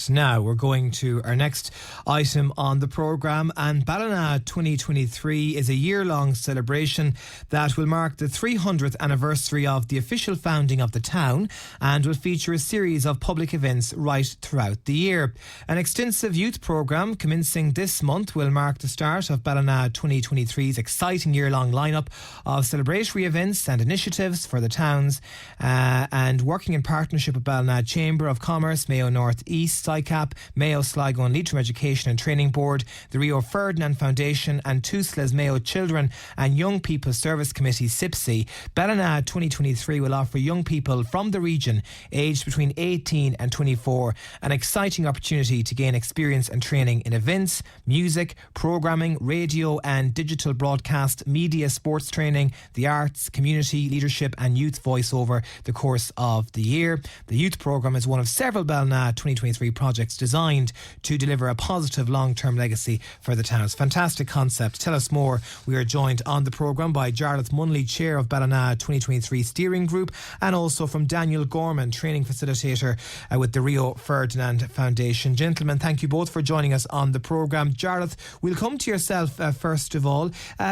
Now we're going to our next item on the programme, and Ballina 2023 is a year-long celebration that will mark the 300th anniversary of the official founding of the town and will feature a series of public events right throughout the year. An extensive youth programme commencing this month will mark the start of Ballina 2023's exciting year-long lineup of celebratory events and initiatives for the towns, and working in partnership with Ballina Chamber of Commerce, Mayo North East, SICAP, Mayo, Sligo and Leitrim Education and Training Board, the Rio Ferdinand Foundation and TUSLA's Mayo Children and Young People Service Committee SIPSI, Ballina 2023 will offer young people from the region aged between 18 and 24 an exciting opportunity to gain experience and training in events, music, programming, radio and digital broadcast, media, sports training, the arts, community, leadership and youth voice over the course of the year. The youth programme is one of several Ballina 2023 projects designed to deliver a positive long-term legacy for the town. It's a fantastic concept. To tell us more, we are joined on the programme by Jarlath Munnelly, Chair of Ballina 2023 Steering Group, and also from Daniel Gorman, Training Facilitator with the Rio Ferdinand Foundation. Gentlemen, thank you both for joining us on the programme. Jarlath, we'll come to yourself first of all.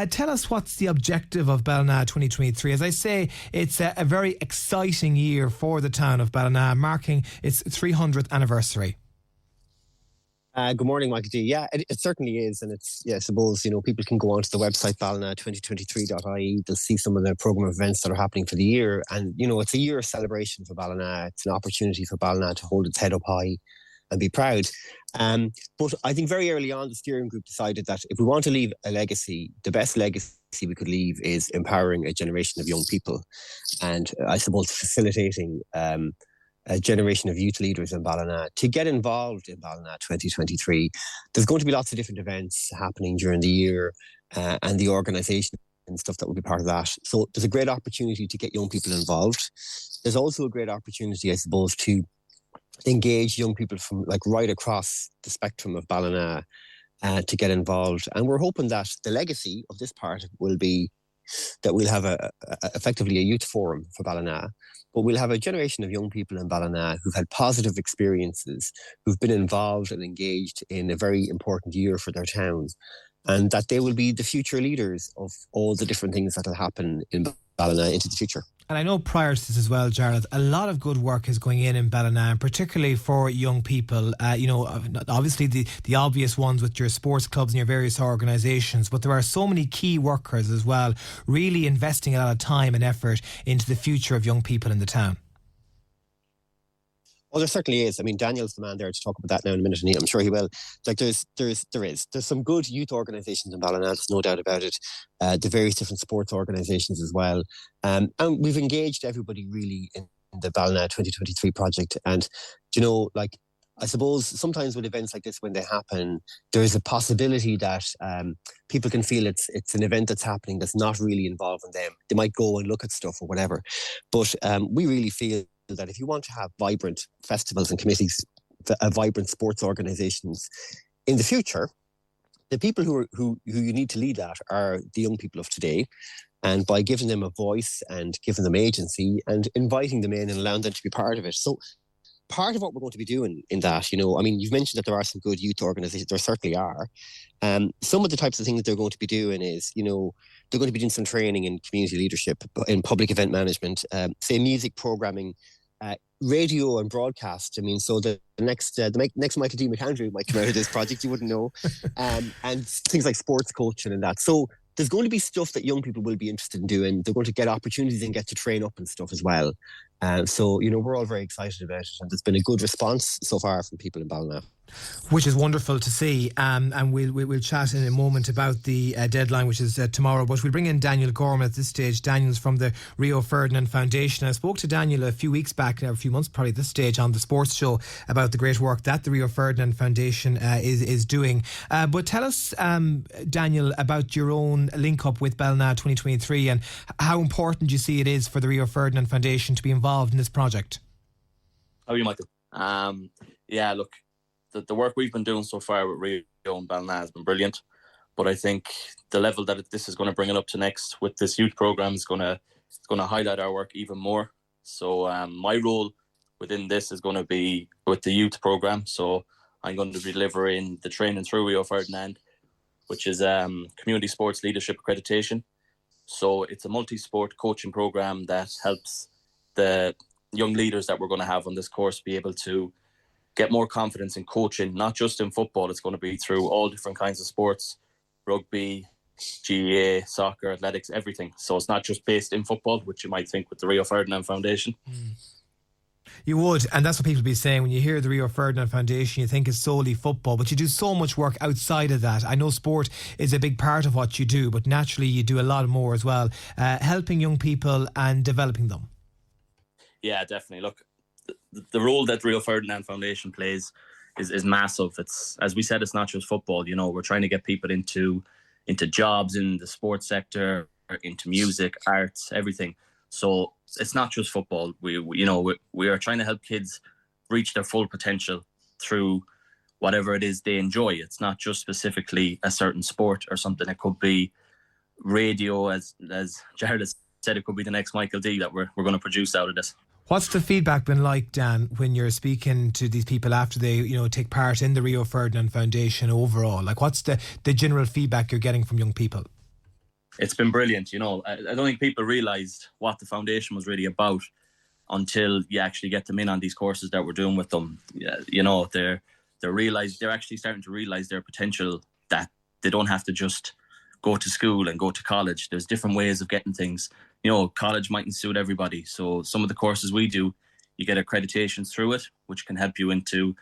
Tell us what's the objective of Ballina 2023. As I say, it's a very exciting year for the town of Ballina, marking its 300th anniversary. Good morning, Michael G. Yeah, it certainly is. And it's, I suppose, people can go onto the website ballina2023.ie. They'll see some of the programme events that are happening for the year. And, it's a year of celebration for Ballina. It's an opportunity for Ballina to hold its head up high and be proud. But I think very early on, the steering group decided that if we want to leave a legacy, the best legacy we could leave is empowering a generation of young people. And I suppose facilitating a generation of youth leaders in Ballina to get involved in Ballina 2023. There's going to be lots of different events happening during the year and the organisation and stuff that will be part of that. So there's a great opportunity to get young people involved. There's also a great opportunity, I suppose, to engage young people from right across the spectrum of Ballina to get involved. And we're hoping that the legacy of this part will be that we'll have effectively a youth forum for Ballina, but we'll have a generation of young people in Ballina who've had positive experiences, who've been involved and engaged in a very important year for their town, and that they will be the future leaders of all the different things that will happen in Ballina into the future. And I know prior to this as well, Jarlath, a lot of good work is going in Ballina, and particularly for young people. Obviously the obvious ones with your sports clubs and your various organisations, but there are so many key workers as well, really investing a lot of time and effort into the future of young people in the town. Well, there certainly is. I mean, Daniel's the man there to talk about that now in a minute, and I'm sure he will. There's some good youth organisations in Ballina, there's no doubt about it. The various different sports organisations as well. And we've engaged everybody really in the Ballina 2023 project. And, I suppose sometimes with events like this, when they happen, there is a possibility that people can feel it's an event that's happening that's not really involving them. They might go and look at stuff or whatever. But we really feel that if you want to have vibrant festivals and committees, vibrant sports organisations in the future, the people who you need to lead that are the young people of today. And by giving them a voice and giving them agency and inviting them in and allowing them to be part of it. So part of what we're going to be doing in that, you've mentioned that there are some good youth organisations. There certainly are. Some of the types of things they're going to be doing is, they're going to be doing some training in community leadership, in public event management, say music programming, radio and broadcast. So the next Michael D. McAndrew might come out of this project, you wouldn't know. And things like sports coaching and that. So there's going to be stuff that young people will be interested in doing. They're going to get opportunities and get to train up and stuff as well. So, we're all very excited about it. And there's been a good response so far from people in Ballina. Which is wonderful to see, and we'll chat in a moment about the deadline, which is tomorrow. But we'll bring in Daniel Gorman at this stage. Daniel's from the Rio Ferdinand Foundation. I spoke to Daniel a few weeks back, a few months probably at this stage, on the sports show about the great work that the Rio Ferdinand Foundation is doing. But tell us, Daniel, about your own link up with Ballina 2023 and how important you see it is for the Rio Ferdinand Foundation to be involved in this project. How are you, Michael? Look, the work we've been doing so far with Rio and Ballina has been brilliant, but I think the level that this is going to bring it up to next with this youth programme is going to highlight our work even more. So my role within this is going to be with the youth program. So I'm going to be delivering the training through Rio Ferdinand, which is community sports leadership accreditation. So it's a multi-sport coaching program that helps the young leaders that we're going to have on this course be able to get more confidence in coaching, not just in football. It's going to be through all different kinds of sports, rugby, GAA, soccer, athletics, everything. So it's not just based in football, which you might think with the Rio Ferdinand Foundation. You would, and that's what people be saying when you hear the Rio Ferdinand Foundation. You think it's solely football, but you do so much work outside of that. I know sport is a big part of what you do, but naturally you do a lot more as well, helping young people and developing them. Yeah, definitely. Look, the role that Rio Ferdinand Foundation plays is massive. It's, as we said, it's not just football. You know, we're trying to get people into jobs in the sports sector, into music, arts, everything. So it's not just football. We are trying to help kids reach their full potential through whatever it is they enjoy. It's not just specifically a certain sport or something. It could be radio, as Jarlath said, it could be the next Michael D that we're going to produce out of this. What's the feedback been like, Dan, when you're speaking to these people after they, take part in the Rio Ferdinand Foundation overall? Like, what's the general feedback you're getting from young people? It's been brilliant. I don't think people realised what the foundation was really about until you actually get them in on these courses that we're doing with them. They're actually starting to realise their potential, that they don't have to just go to school and go to college. There's different ways of getting things. College mightn't suit everybody. So some of the courses we do, you get accreditations through it, which can help you into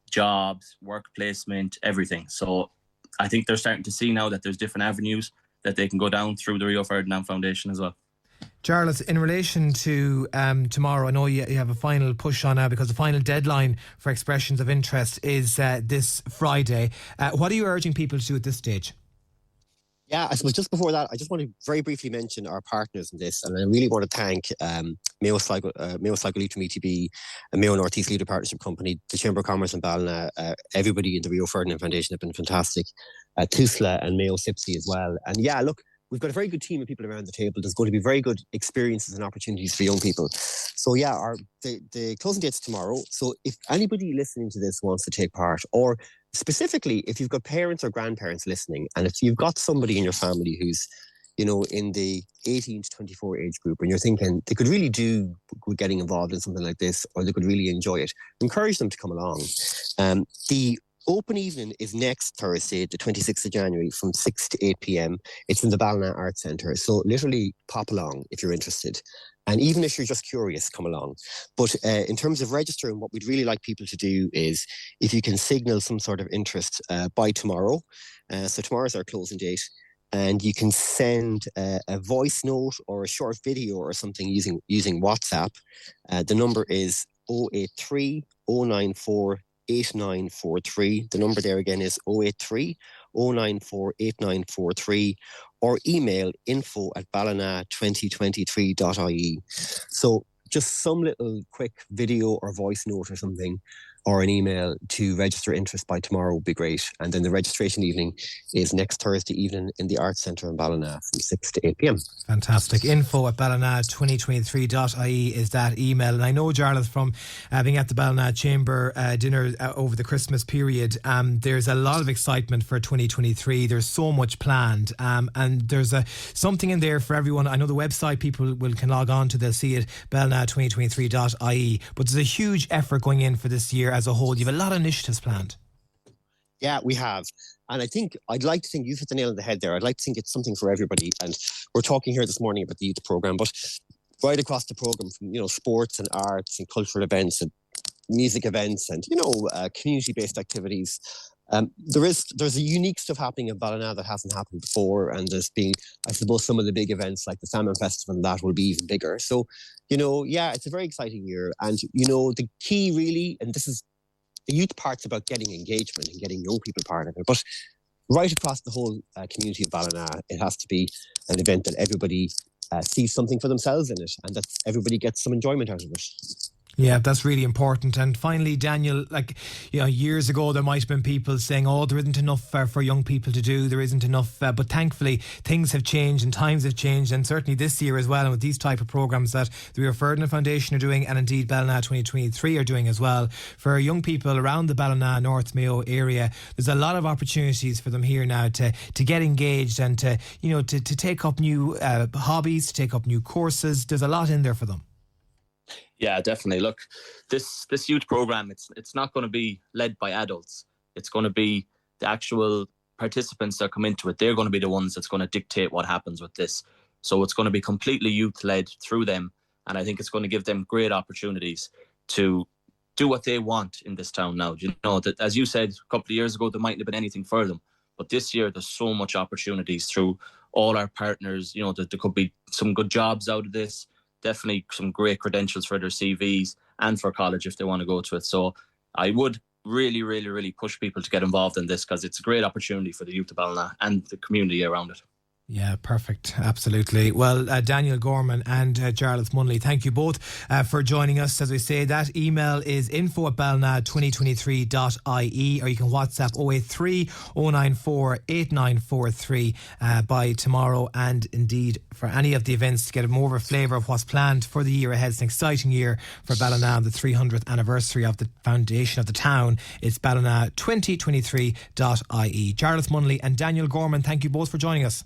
jobs, work placement, everything. So I think they're starting to see now that there's different avenues that they can go down through the Rio Ferdinand Foundation as well. Jarlath, in relation to tomorrow, I know you have a final push on now because the final deadline for expressions of interest is this Friday. What are you urging people to do at this stage? Yeah, I suppose just before that, I just want to very briefly mention our partners in this, and I really want to thank Mayo Sligo Leitrim ETB, and Mayo North East Leader Partnership Company, the Chamber of Commerce in Ballina, everybody in the Rio Ferdinand Foundation have been fantastic, TUSLA and Mayo SIPSI as well. And yeah, look, we've got a very good team of people around the table. There's going to be very good experiences and opportunities for young people. So yeah, the closing date's tomorrow. So if anybody listening to this wants to take part, or specifically if you've got parents or grandparents listening, and if you've got somebody in your family who's, in the 18 to 24 age group, and you're thinking they could really do with getting involved in something like this, or they could really enjoy it, encourage them to come along. The open evening is next Thursday, the 26th of January, from 6 to 8 p.m. It's in the Ballina Arts Centre. So literally pop along if you're interested. And even if you're just curious, come along. But in terms of registering, what we'd really like people to do is, if you can signal some sort of interest by tomorrow. So tomorrow's our closing date. And you can send a voice note or a short video or something using WhatsApp. The number is 083 094 8943. The number there again is 083 094 8943, or email info@ballina2023.ie. So just some little quick video or voice note or something, or an email to register interest by tomorrow would be great. And then the registration evening is next Thursday evening in the Arts Centre in Ballina from 6 to 8 p.m. Fantastic. info@ballina2023.ie is that email. And I know, Jarlath, from being at the Ballina Chamber dinner over the Christmas period, there's a lot of excitement for 2023. There's so much planned, and there's something in there for everyone. I know the website people can log on to, they'll see it, ballina2023.ie. But there's a huge effort going in for this year as a whole. You have a lot of initiatives planned. Yeah, we have. And I'd like to think you've hit the nail on the head there. I'd like to think it's something for everybody. And we're talking here this morning about the youth programme, but right across the programme, from, sports and arts and cultural events and music events and, community-based activities. There's a unique stuff happening in Ballina that hasn't happened before. And there's been, I suppose, some of the big events like the Salmon Festival, and that will be even bigger. So, it's a very exciting year. And, the key really, and this is, the youth part's about getting engagement and getting young people part of it. But right across the whole community of Ballina, it has to be an event that everybody sees something for themselves in it, and that everybody gets some enjoyment out of it. Yeah, that's really important. And finally, Daniel, years ago, there might have been people saying, oh, there isn't enough for young people to do, there isn't enough. But thankfully, things have changed and times have changed. And certainly this year as well, and with these type of programmes that the Rio Ferdinand Foundation are doing, and indeed Ballina 2023 are doing as well, for young people around the Ballina, North Mayo area, there's a lot of opportunities for them here now to get engaged and to take up new hobbies, to take up new courses. There's a lot in there for them. Yeah, definitely. Look, this youth program, it's not going to be led by adults. It's going to be the actual participants that come into it. They're going to be the ones that's going to dictate what happens with this. So it's going to be completely youth led through them, and I think it's going to give them great opportunities to do what they want in this town now. You know, that, as you said a couple of years ago, there mightn't have been anything for them, but this year there's so much opportunities through all our partners. You know, that there could be some good jobs out of this. Definitely some great credentials for their CVs and for college if they want to go to it. So I would really, really, really push people to get involved in this, because it's a great opportunity for the youth of Ballina and the community around it. Yeah, perfect. Absolutely. Well, Daniel Gorman and Jarlath Munnelly, thank you both for joining us. As we say, that email is info@ballina2023.ie, or you can WhatsApp 083 094 8943 by tomorrow. And indeed, for any of the events, to get more of a flavour of what's planned for the year ahead. It's an exciting year for Ballina, the 300th anniversary of the foundation of the town. It's ballina2023.ie. Jarlath Munnelly and Daniel Gorman, thank you both for joining us.